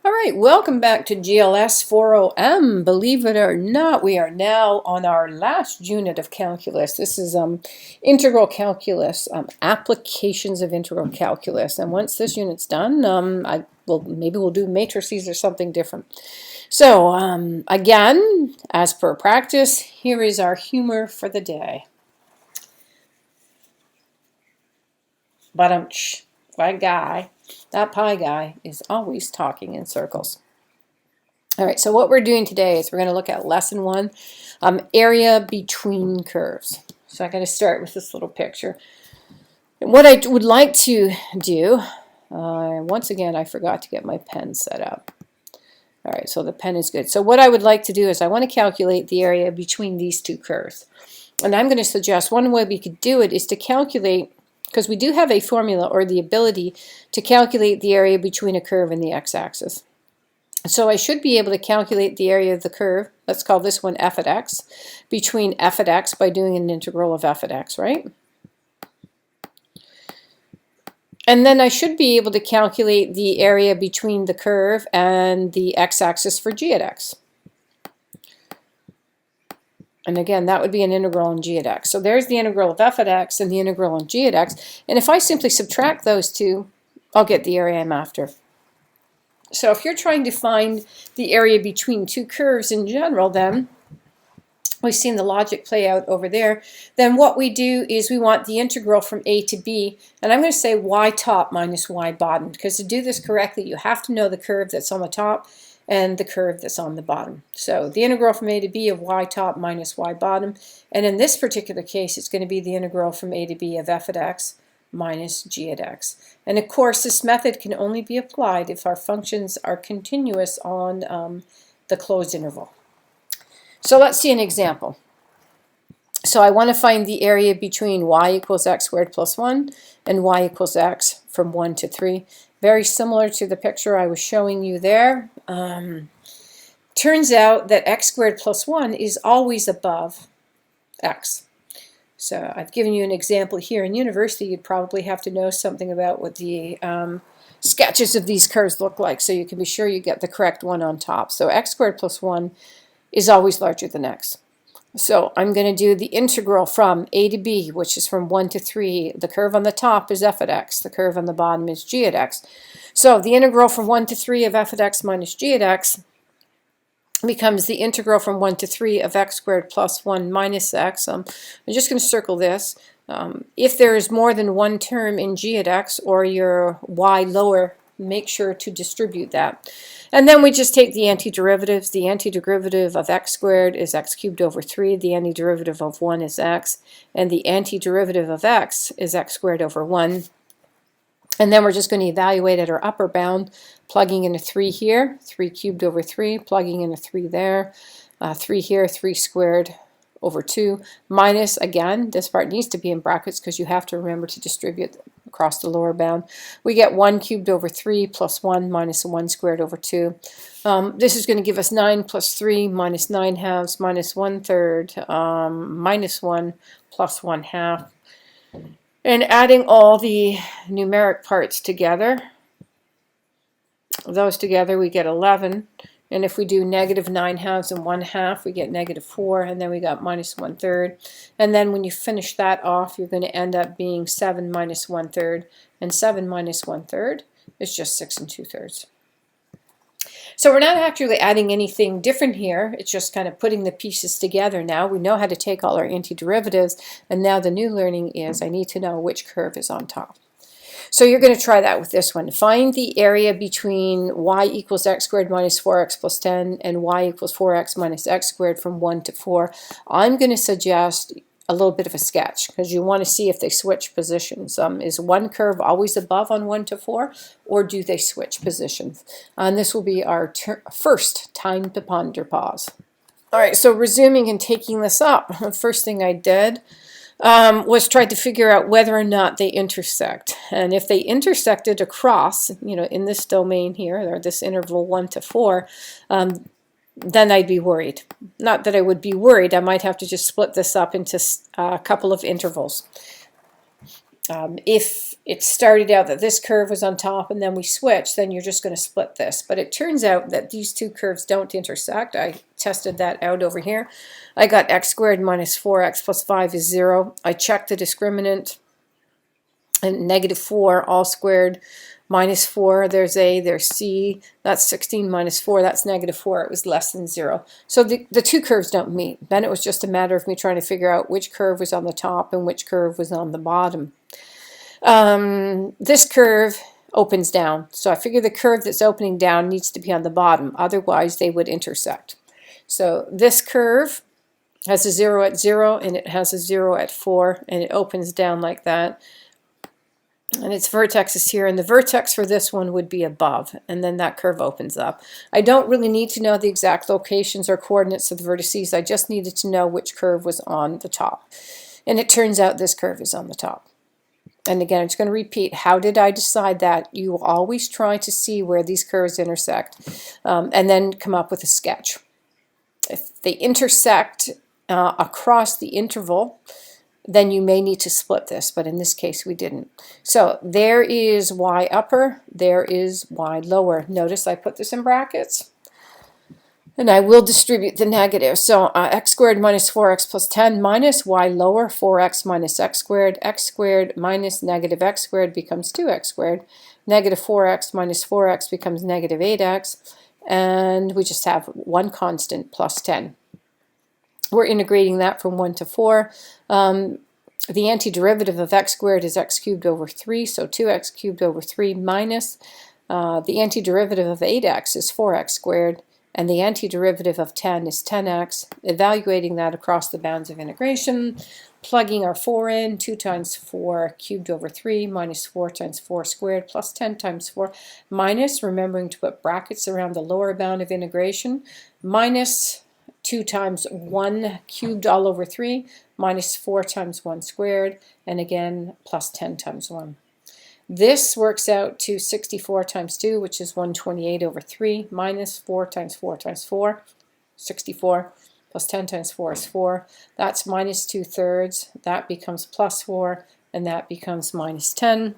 All right, welcome back to GLS4OM. Believe it or not, we are now on our last unit of calculus. This is integral calculus, applications of integral calculus. And once this unit's done, maybe we'll do matrices or something different. So again, as per practice, here is our humor for the day. But that pi guy is always talking in circles. All right, so what we're doing today is we're going to look at lesson 1, area between curves. So I'm going to start with this little picture. And what I would like to do, once again, I forgot to get my pen set up. All right, so the pen is good. So what I would like to do is I want to calculate the area between these two curves. And I'm going to suggest one way we could do it is to calculate, because we do have a formula or the ability to calculate the area between a curve and the x-axis. So I should be able to calculate the area of the curve, let's call this one f at x, between f at x by doing an integral of f at x, right? And then I should be able to calculate the area between the curve and the x-axis for g at x. And again, that would be an integral on g at x. So there's the integral of f at x and the integral on g at x. And if I simply subtract those two, I'll get the area I'm after. So if you're trying to find the area between two curves in general, then we've seen the logic play out over there. Then what we do is we want the integral from a to b. And I'm going to say y top minus y bottom. Because to do this correctly, you have to know the curve that's on the top and the curve that's on the bottom. So the integral from a to b of y top minus y bottom. And in this particular case, it's going to be the integral from a to b of f at x minus g at x. And of course, this method can only be applied if our functions are continuous on the closed interval. So let's see an example. So I want to find the area between y equals x squared plus 1 and y equals x from 1 to 3. Very similar to the picture I was showing you there. Turns out that x squared plus 1 is always above x. So I've given you an example here. In university, you'd probably have to know something about what the sketches of these curves look like, so you can be sure you get the correct one on top. So x squared plus 1 is always larger than x. So I'm going to do the integral from a to b, which is from 1 to 3. The curve on the top is f at x. The curve on the bottom is g at x. So the integral from 1 to 3 of f at x minus g at x becomes the integral from 1 to 3 of x squared plus 1 minus x. I'm just going to circle this. If there is more than one term in g at x or your y lower, make sure to distribute that. And then we just take the antiderivatives. The antiderivative of x squared is x cubed over 3. The antiderivative of 1 is x. And the antiderivative of x is x squared over 1. And then we're just going to evaluate at our upper bound, plugging in a 3 here, 3 cubed over 3, plugging in a 3 there, 3 here, 3 squared over 2, minus, again, this part needs to be in brackets because you have to remember to distribute across the lower bound. We get 1 cubed over 3 plus 1 minus 1 squared over 2. This is going to give us 9 plus 3 minus 9 halves minus 1/3 minus 1 plus 1 half. And adding all the numeric parts together, those together we get 11. And if we do negative 9 halves and 1 half, we get negative 4, and then we got minus 1/3. And then when you finish that off, you're going to end up being 7 minus 1/3. And 7 minus 1/3 is just 6 2/3. So we're not actually adding anything different here. It's just kind of putting the pieces together now. We know how to take all our antiderivatives, and now the new learning is I need to know which curve is on top. So you're going to try that with this one. Find the area between y equals x squared minus 4x plus 10 and y equals 4x minus x squared from 1 to 4. I'm going to suggest a little bit of a sketch because you want to see if they switch positions. Is one curve always above on 1 to 4, or do they switch positions? And this will be our first time to ponder pause. All right, so resuming and taking this up, the first thing I did was try to figure out whether or not they intersect. And if they intersected across, in this domain here, or this interval 1 to 4, then I'd be worried. Not that I would be worried, I might have to just split this up into a couple of intervals. If it started out that this curve was on top and then we switched, then you're just going to split this. But it turns out that these two curves don't intersect. I tested that out over here. I got x squared minus 4x plus 5 is 0. I checked the discriminant, and negative 4 all squared minus 4, there's a, there's c, that's 16 minus 4, that's negative 4, it was less than 0. So the two curves don't meet. Then it was just a matter of me trying to figure out which curve was on the top and which curve was on the bottom. This curve opens down, so I figure the curve that's opening down needs to be on the bottom, otherwise they would intersect. So this curve has a 0 at 0 and it has a 0 at 4, and it opens down like that. And its vertex is here, and the vertex for this one would be above, and then that curve opens up. I don't really need to know the exact locations or coordinates of the vertices, I just needed to know which curve was on the top. And it turns out this curve is on the top. And again, I'm just going to repeat, how did I decide that? You always try to see where these curves intersect, and then come up with a sketch. If they intersect across the interval, then you may need to split this, but in this case we didn't. So there is y upper, there is y lower. Notice I put this in brackets, and I will distribute the negative. So x squared minus 4x plus 10 minus y lower, 4x minus x squared minus negative x squared becomes 2x squared. Negative 4x minus 4x becomes negative 8x, and we just have one constant, plus 10. We're integrating that from 1 to 4. The antiderivative of x squared is x cubed over 3, so 2x cubed over 3 minus the antiderivative of 8x is 4x squared, and the antiderivative of 10 is 10x. Evaluating that across the bounds of integration, plugging our 4 in, 2 times 4 cubed over 3 minus 4 times 4 squared plus 10 times 4 minus, remembering to put brackets around the lower bound of integration, minus 2 times 1 cubed all over 3 minus 4 times 1 squared, and again plus 10 times 1. This works out to 64 times 2, which is 128 over 3, minus 4 times 4 times 4, 64, plus 10 times 4 is 4. That's minus 2/3. That becomes plus 4, and that becomes minus 10.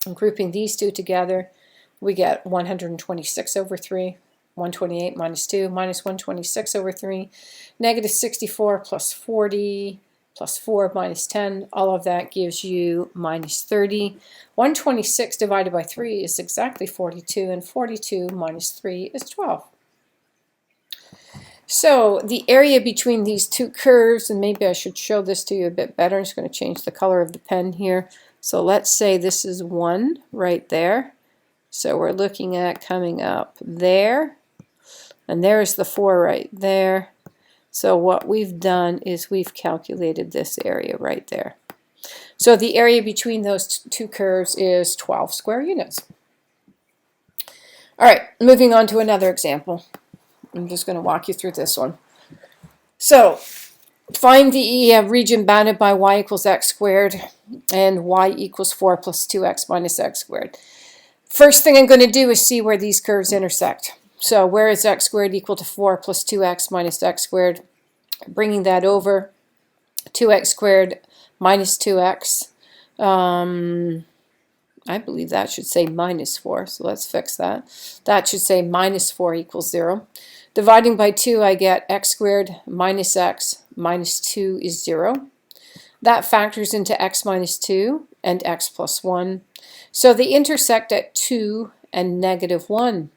And grouping these two together, we get 126 over 3. 128 minus 2 minus 126 over 3, negative 64 plus 40 plus 4 minus 10, all of that gives you minus 30. 126 divided by 3 is exactly 42, and 42 minus 3 is 12. So the area between these two curves, and maybe I should show this to you a bit better, I'm just going to change the color of the pen here. So let's say this is 1 right there. So we're looking at coming up there. And there's the 4 right there. So what we've done is we've calculated this area right there. So the area between those two curves is 12 square units. All right, moving on to another example. I'm just going to walk you through this one. So find the region bounded by y equals x squared and y equals 4 plus 2x minus x squared. First thing I'm going to do is see where these curves intersect. So where is x squared equal to 4 plus 2x minus x squared? Bringing that over, 2x squared minus 2x. I believe that should say minus 4, so let's fix that. That should say minus 4 equals 0. Dividing by 2, I get x squared minus x minus 2 is 0. That factors into x minus 2 and x plus 1. So they intersect at 2 and negative 1.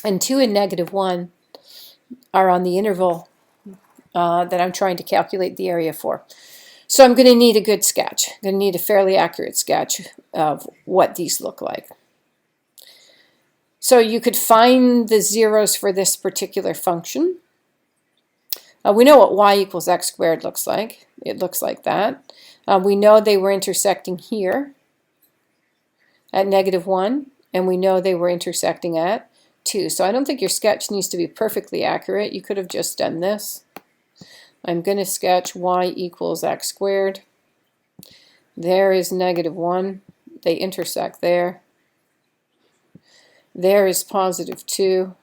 And 2 and negative 1 are on the interval that I'm trying to calculate the area for. So I'm going to need a good sketch. I'm going to need a fairly accurate sketch of what these look like. So you could find the zeros for this particular function. We know what y equals x squared looks like. It looks like that. We know they were intersecting here at negative 1, and we know they were intersecting at 2. So I don't think your sketch needs to be perfectly accurate. You could have just done this. I'm going to sketch y equals x squared. There is negative 1. They intersect there. There is positive 2.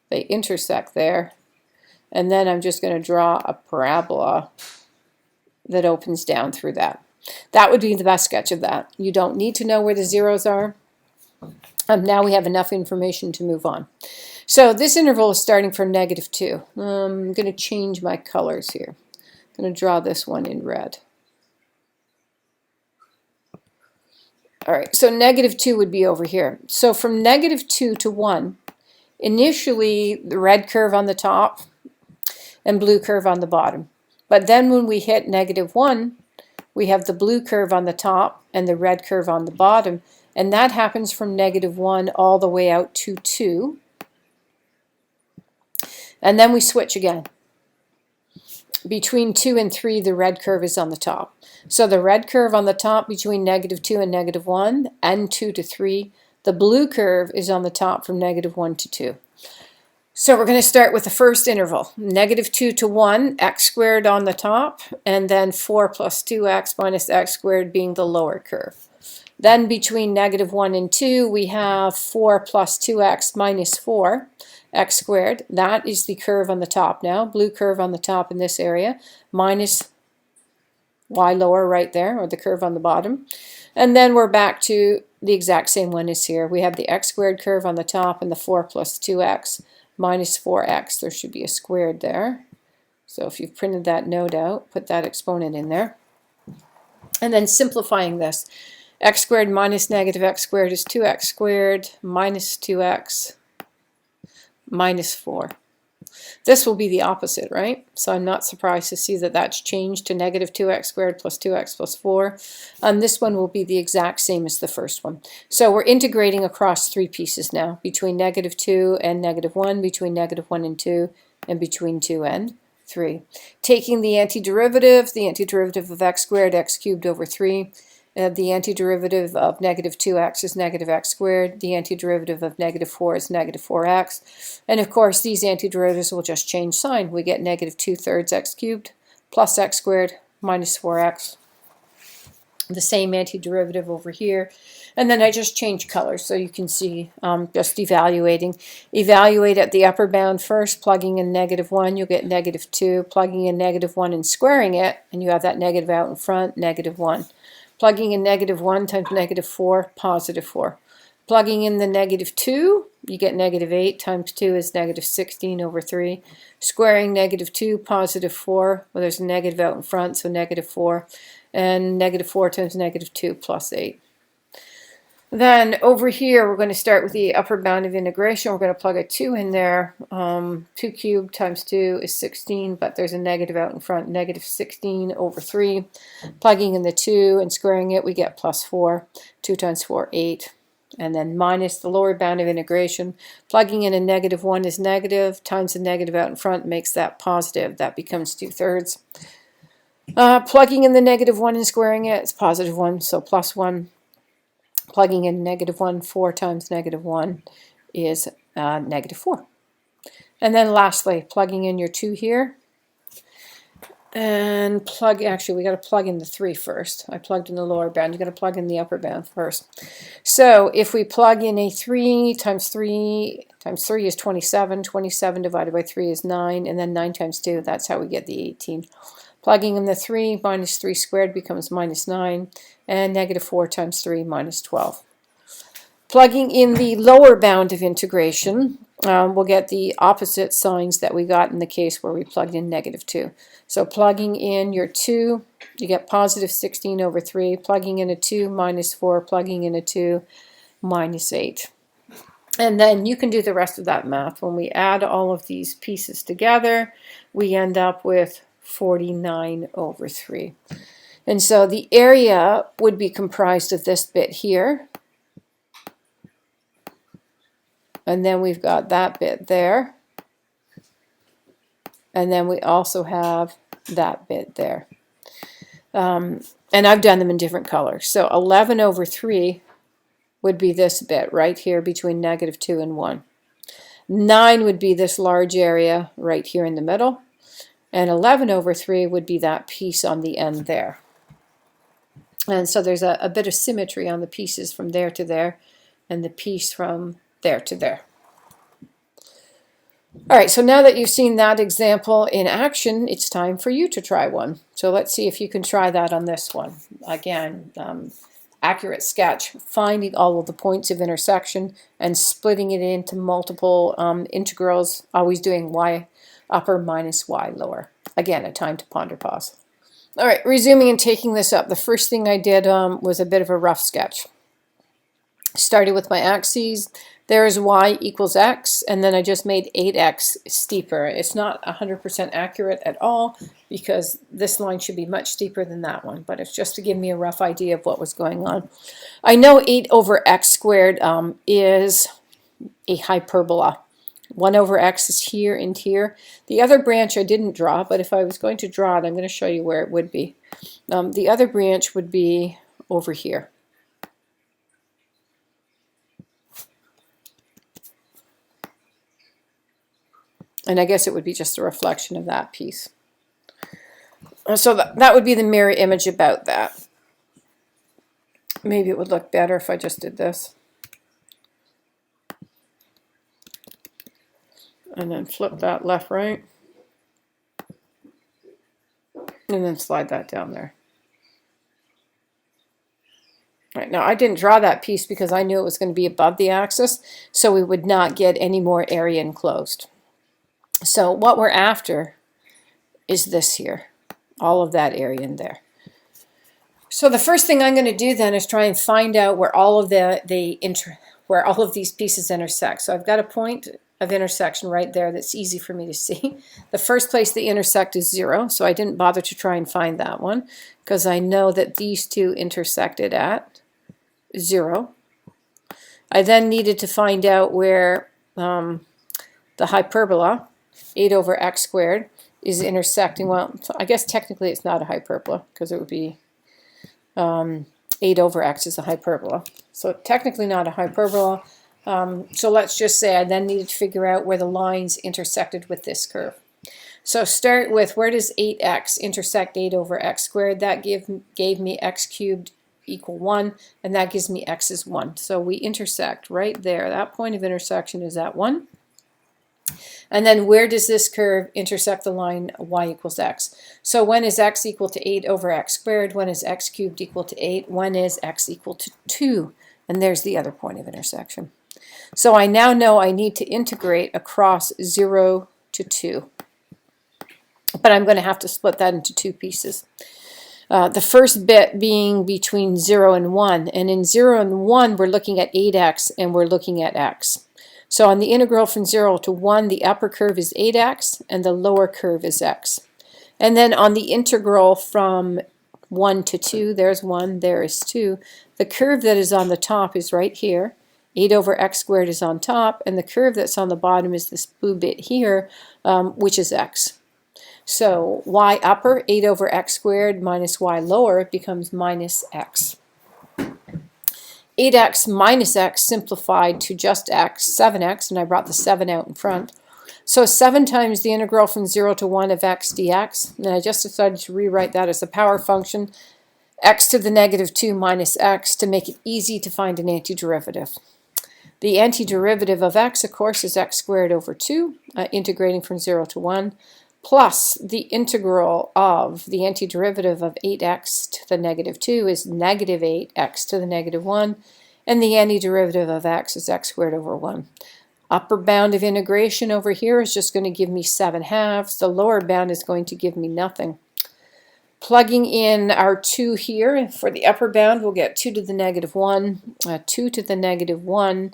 They intersect there. And then I'm just going to draw a parabola that opens down through that. That would be the best sketch of that. You don't need to know where the zeros are. Now we have enough information to move on. So this interval is starting from -2. I'm going to change my colors here. I'm going to draw this one in red. All right, so -2 would be over here. So from -2 to 1, initially the red curve on the top and blue curve on the bottom. But then when we hit -1, we have the blue curve on the top and the red curve on the bottom. And that happens from -1 all the way out to 2. And then we switch again. Between 2 and 3, the red curve is on the top. So the red curve on the top between -2 and -1 and 2 to 3. The blue curve is on the top from -1 to 2. So we're going to start with the first interval, -2 to 1, x squared on the top, and then 4 plus 2x minus x squared being the lower curve. Then between -1 and 2, we have 4 plus 2x minus 4, x squared. That is the curve on the top now, blue curve on the top in this area, minus y lower right there, or the curve on the bottom. And then we're back to the exact same one as here. We have the x squared curve on the top and the 4 plus 2x minus 4x. There should be a squared there. So if you've printed that note out, put that exponent in there. And then simplifying this, x squared minus -x squared is 2x squared minus 2x minus 4. This will be the opposite, right? So I'm not surprised to see that that's changed to -2x squared plus 2x plus 4. And this one will be the exact same as the first one. So we're integrating across 3 pieces now, between -2 and -1, between -1 and 2, and between 2 and 3. Taking the antiderivative of x squared, x cubed over 3. The antiderivative of -2x is -x squared. The antiderivative of -4 is -4x. And of course, these antiderivatives will just change sign. We get -2/3 x cubed plus x squared minus 4x. The same antiderivative over here. And then I just change colors so you can see just evaluating. Evaluate at the upper bound first, plugging in -1, you'll get -2. Plugging in -1 and squaring it, and you have that negative out in front, -1. Plugging in -1 times -4, +4. Plugging in the -2, you get -8 times 2 is -16 over 3. Squaring -2, +4, well there's a negative out in front, so -4. And -4 times -2, +8. Then over here, we're going to start with the upper bound of integration. We're going to plug a 2 in there. 2 cubed times 2 is 16, but there's a negative out in front, -16 over 3. Plugging in the 2 and squaring it, we get +4. 2 times 4, 8. And then minus the lower bound of integration. Plugging in a -1 is negative, times the negative out in front makes that positive. That becomes 2/3. Plugging in the -1 and squaring it, it's +1, so +1. Plugging in -1, 4 times -1 is -4. And then lastly, plugging in your 2 here. And actually we got to plug in the 3 first. I plugged in the lower bound. You got to plug in the upper bound first. So if we plug in a 3 times 3 is 27. 27 divided by 3 is 9. And then 9 times 2, that's how we get the 18. Plugging in the 3, minus 3 squared becomes -9, and -4 times 3, -12. Plugging in the lower bound of integration, we'll get the opposite signs that we got in the case where we plugged in -2. So plugging in your 2, you get +16 over 3. Plugging in a 2, -4. Plugging in a 2, -8. And then you can do the rest of that math. When we add all of these pieces together, we end up with 49 over 3. And so the area would be comprised of this bit here. And then we've got that bit there. And then we also have that bit there. And I've done them in different colors. So 11 over 3 would be this bit right here between -2 and 1. 9 would be this large area right here in the middle. And 11 over 3 would be that piece on the end there. And so there's a bit of symmetry on the pieces from there to there and the piece from there to there. All right, so now that you've seen that example in action, it's time for you to try one. So let's see if you can try that on this one. Again, accurate sketch, finding all of the points of intersection and splitting it into multiple integrals, always doing y upper minus y lower. Again, a time to ponder pause. All right, resuming and taking this up. The first thing I did was a bit of a rough sketch. Started with my axes. There is y equals x, and then I just made 8x steeper. It's not 100% accurate at all because this line should be much steeper than that one, but it's just to give me a rough idea of what was going on. I know 8 over x squared is a hyperbola. 1 over x is here and here. The other branch I didn't draw, but if I was going to draw it, I'm going to show you where it would be. The other branch would be over here. And I guess it would be just a reflection of that piece. So that would be the mirror image about that. Maybe it would look better if I just did this. And then flip that left, right. And then slide that down there. All right, now I didn't draw that piece because I knew it was going to be above the axis, so we would not get any more area enclosed. So what we're after is this here, all of that area in there. So the first thing I'm going to do then is try and find out where all of where all of these pieces intersect. So I've got a point of intersection right there that's easy for me to see. The first place they intersect is 0, so I didn't bother to try and find that one because I know that these two intersected at 0. I then needed to find out where the hyperbola 8 over x squared is intersecting. Well, I guess technically it's not a hyperbola because it would be 8 over x is a hyperbola. So technically not a hyperbola. So let's just say I then needed to figure out where the lines intersected with this curve. So start with, where does 8x intersect 8 over x squared? That gave me x cubed equal 1, and that gives me x is 1. So we intersect right there. That point of intersection is at 1. And then where does this curve intersect the line y equals x? So when is x equal to 8 over x squared? When is x cubed equal to 8? When is x equal to 2? And there's the other point of intersection. So I now know I need to integrate across 0 to 2. But I'm going to have to split that into two pieces. The first bit being between 0 and 1. And in 0 and 1, we're looking at 8x and we're looking at x. So on the integral from 0 to 1, the upper curve is 8x and the lower curve is x. And then on the integral from 1 to 2, there's 1, there is 2. The curve that is on the top is right here. 8 over x squared is on top, and the curve that's on the bottom is this blue bit here, which is x. So y upper, 8 over x squared minus y lower becomes minus x. 8x minus x simplified to just x, 7x, and I brought the 7 out in front. So 7 times the integral from 0 to 1 of x dx, and I just decided to rewrite that as a power function, x to the negative 2 minus x, to make it easy to find an antiderivative. The antiderivative of x, of course, is x squared over 2, integrating from 0 to 1, plus the integral of the antiderivative of 8x to the negative 2 is negative 8x to the negative 1, and the antiderivative of x is x squared over 1. Upper bound of integration over here is just going to give me 7 halves. The lower bound is going to give me nothing. Plugging in our 2 here, for the upper bound, we'll get 2 to the negative 1. 2 to the negative 1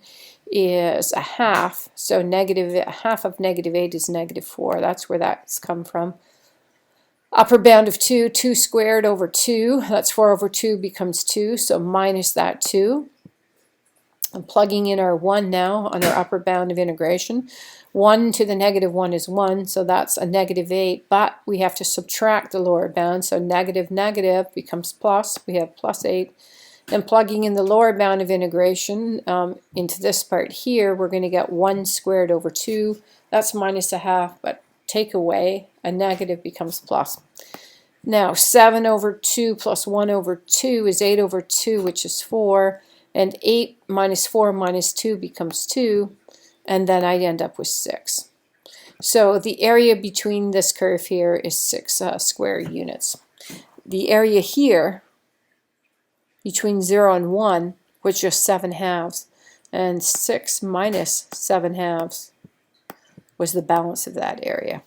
is a half, so half of negative 8 is negative 4. That's where that's come from. Upper bound of 2, 2 squared over 2, that's 4 over 2 becomes 2, so minus that 2. I'm plugging in our 1 now on our upper bound of integration. 1 to the negative 1 is 1, so that's a negative 8, but we have to subtract the lower bound, so negative negative becomes plus. We have plus 8. And plugging in the lower bound of integration into this part here, we're going to get 1 squared over 2. That's minus a half, but take away, a negative becomes plus. Now 7 over 2 plus 1 over 2 is 8 over 2, which is 4. And 8 minus 4 minus 2 becomes 2. And then I end up with 6. So the area between this curve here is 6 square units. The area here between 0 and 1 was just 7 halves, and 6 minus 7 halves was the balance of that area.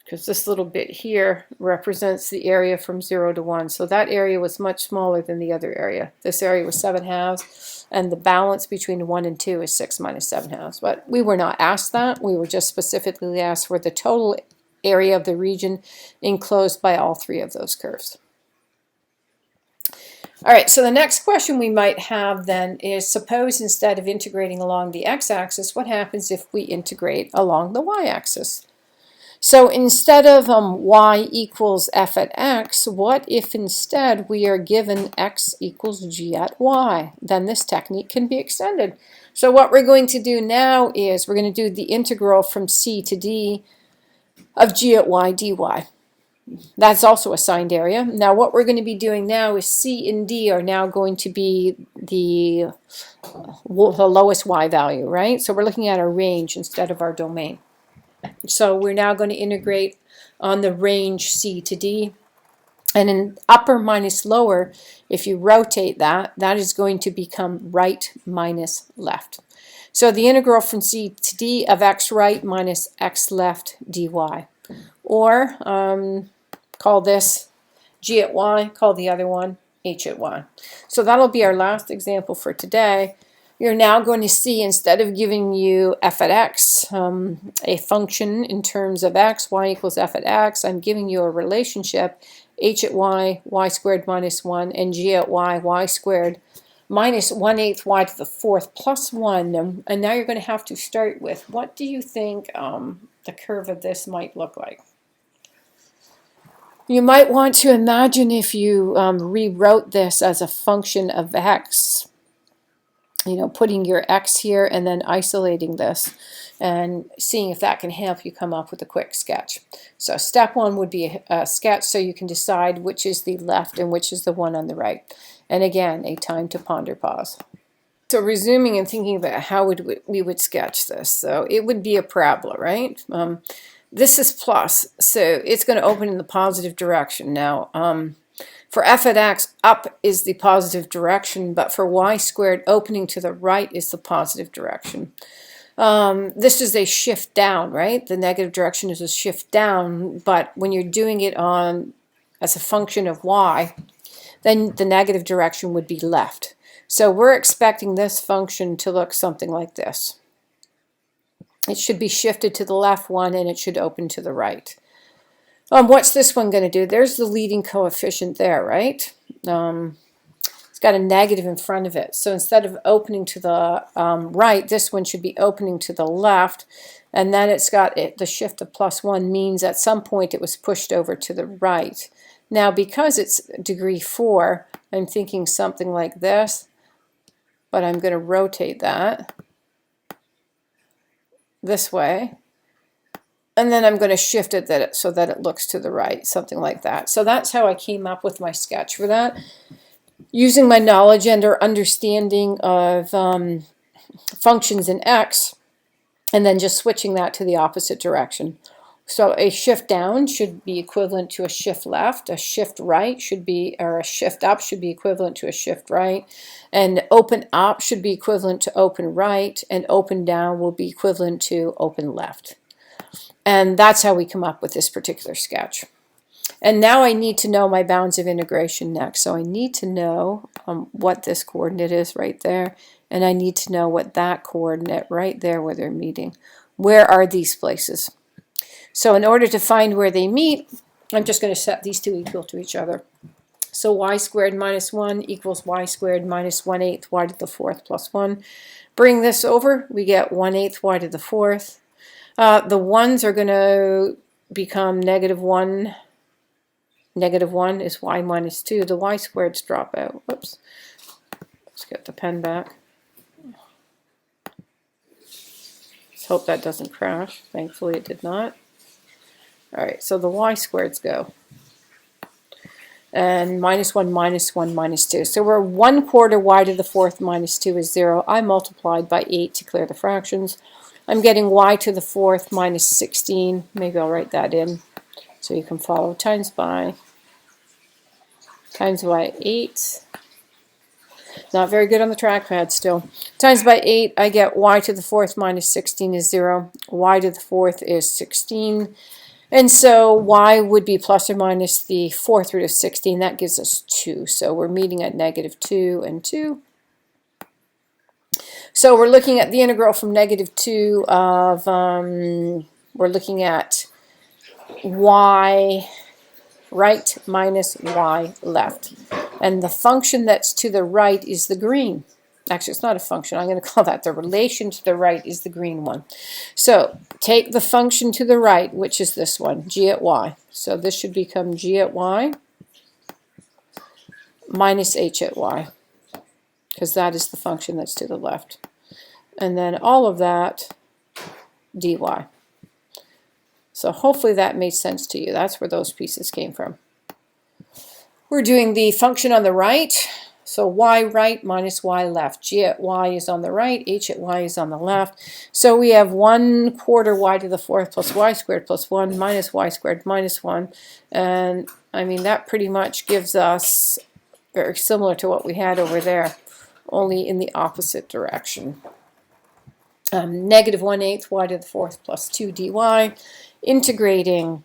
Because this little bit here represents the area from 0 to 1. So that area was much smaller than the other area. This area was 7 halves, and the balance between 1 and 2 is 6 minus 7 halves. But we were not asked that. We were just specifically asked for the total area of the region enclosed by all 3 of those curves. All right, so the next question we might have then is, suppose instead of integrating along the x-axis, what happens if we integrate along the y-axis? So instead of y equals f at x, what if instead we are given x equals g at y? Then this technique can be extended. So what we're going to do now is we're going to do the integral from c to d of g at y dy. That's also a signed area. Now what we're going to be doing now is c and d are now going to be the lowest y value, right? So we're looking at our range instead of our domain. So we're now going to integrate on the range c to d. And in upper minus lower, if you rotate that, that is going to become right minus left. So the integral from c to d of x right minus x left dy. Or call this g at y, call the other one h at y. So that'll be our last example for today. You're now going to see, instead of giving you f at x, a function in terms of x, y equals f at x, I'm giving you a relationship, h at y, y squared minus 1, and g at y, y squared minus 1/8 y to the 4th plus 1. And now you're going to have to start with, what do you think the curve of this might look like? You might want to imagine if you rewrote this as a function of x, you know, putting your x here and then isolating this and seeing if that can help you come up with a quick sketch. So step 1 would be a sketch so you can decide which is the left and which is the one on the right. And again, a time to ponder pause. So resuming and thinking about how we would sketch this. So it would be a parabola, right? This is plus, so it's going to open in the positive direction. Now, for f at x, up is the positive direction, but for y squared, opening to the right is the positive direction. This is a shift down, right? The negative direction is a shift down, but when you're doing it on as a function of y, then the negative direction would be left. So we're expecting this function to look something like this. It should be shifted to the left one, and it should open to the right. What's this one going to do? There's the leading coefficient there, right? It's got a negative in front of it. So instead of opening to the right, this one should be opening to the left. And then it's got the shift of +1 means at some point it was pushed over to the right. Now, because it's degree 4, I'm thinking something like this, but I'm going to rotate that this way. And then I'm going to shift it so that it looks to the right, something like that. So that's how I came up with my sketch for that, using my knowledge and or understanding of functions in x, and then just switching that to the opposite direction. So a shift down should be equivalent to a shift left. A shift right should be, or a shift up should be equivalent to a shift right. And open up should be equivalent to open right. And open down will be equivalent to open left. And that's how we come up with this particular sketch. And now I need to know my bounds of integration next. So I need to know what this coordinate is right there. And I need to know what that coordinate right there where they're meeting. Where are these places? So in order to find where they meet, I'm just going to set these two equal to each other. So y squared minus 1 equals y squared minus 1/8 y to the 4th plus 1. Bring this over, we get 1/8 y to the 4th. The 1s are going to become -1. -1 is y minus 2. The y squareds drop out. Whoops. Let's get the pen back. Let's hope that doesn't crash. Thankfully it did not. Alright, so the y squareds go. And -1, -1, -2. So we're 1/4 y to the 4th minus 2 is 0. I multiplied by 8 to clear the fractions. I'm getting y to the 4th minus 16. Maybe I'll write that in so you can follow. Times by 8. Not very good on the trackpad still. Times by 8, I get y to the 4th minus 16 is 0. Y to the 4th is 16. And so y would be plus or minus the 4th root of 16. That gives us 2. So we're meeting at negative 2 and 2. So we're looking at the integral from negative 2 of, we're looking at y right minus y left. And the function that's to the right is the green. Actually, it's not a function. I'm going to call that the relation to the right is the green one. So take the function to the right, which is this one, g at y. So this should become g at y minus h at y, because that is the function that's to the left. And then all of that dy. So hopefully that made sense to you. That's where those pieces came from. We're doing the function on the right. So y right minus y left. G at y is on the right, h at y is on the left. So we have 1/4 y to the 4th plus y squared plus 1 minus y squared minus 1. And I mean, that pretty much gives us very similar to what we had over there, only in the opposite direction. Negative 1/8 y to the 4th plus 2 dy. Integrating,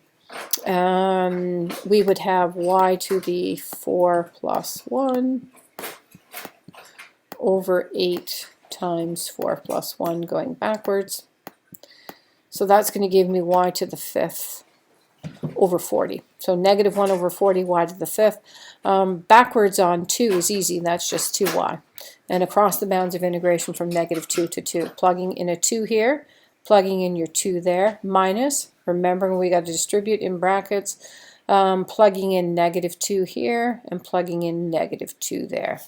we would have y to the 4 plus 1 over 8 times 4 plus 1 going backwards. So that's going to give me y to the 5th over 40. So negative 1 over 40 y to the 5th. Backwards on 2 is easy. That's just 2y. And across the bounds of integration from negative 2 to 2. Plugging in a 2 here, plugging in your 2 there, minus, remembering we got to distribute in brackets, plugging in negative 2 here, and plugging in negative 2 there.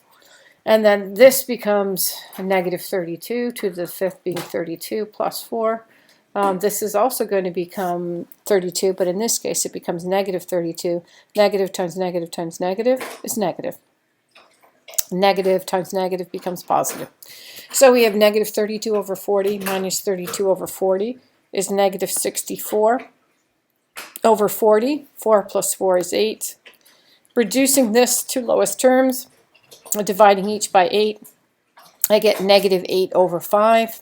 And then this becomes negative 32, to the 5th being 32 plus 4. This is also going to become 32, but in this case it becomes negative 32. Negative times negative times negative is negative. Negative times negative becomes positive. So we have negative 32 over 40 minus 32 over 40 is negative 64 over 40. 4 plus 4 is 8. Reducing this to lowest terms, dividing each by 8, I get negative 8 over 5.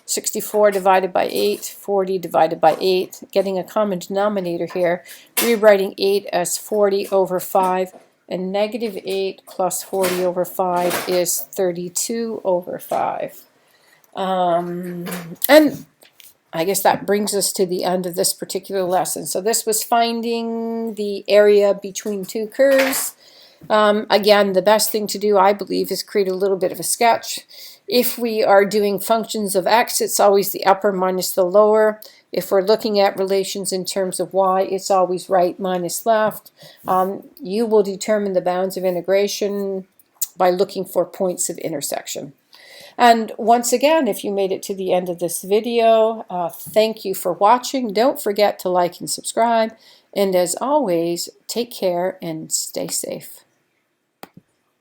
64 divided by 8, 40 divided by 8, getting a common denominator here, rewriting 8 as 40 over 5, and negative 8 plus 40 over 5 is 32 over 5. And I guess that brings us to the end of this particular lesson. So this was finding the area between two curves. Again, the best thing to do, I believe, is create a little bit of a sketch. If we are doing functions of x, it's always the upper minus the lower. If we're looking at relations in terms of y, it's always right minus left. You will determine the bounds of integration by looking for points of intersection. And once again, if you made it to the end of this video, thank you for watching. Don't forget to like and subscribe. And as always, take care and stay safe.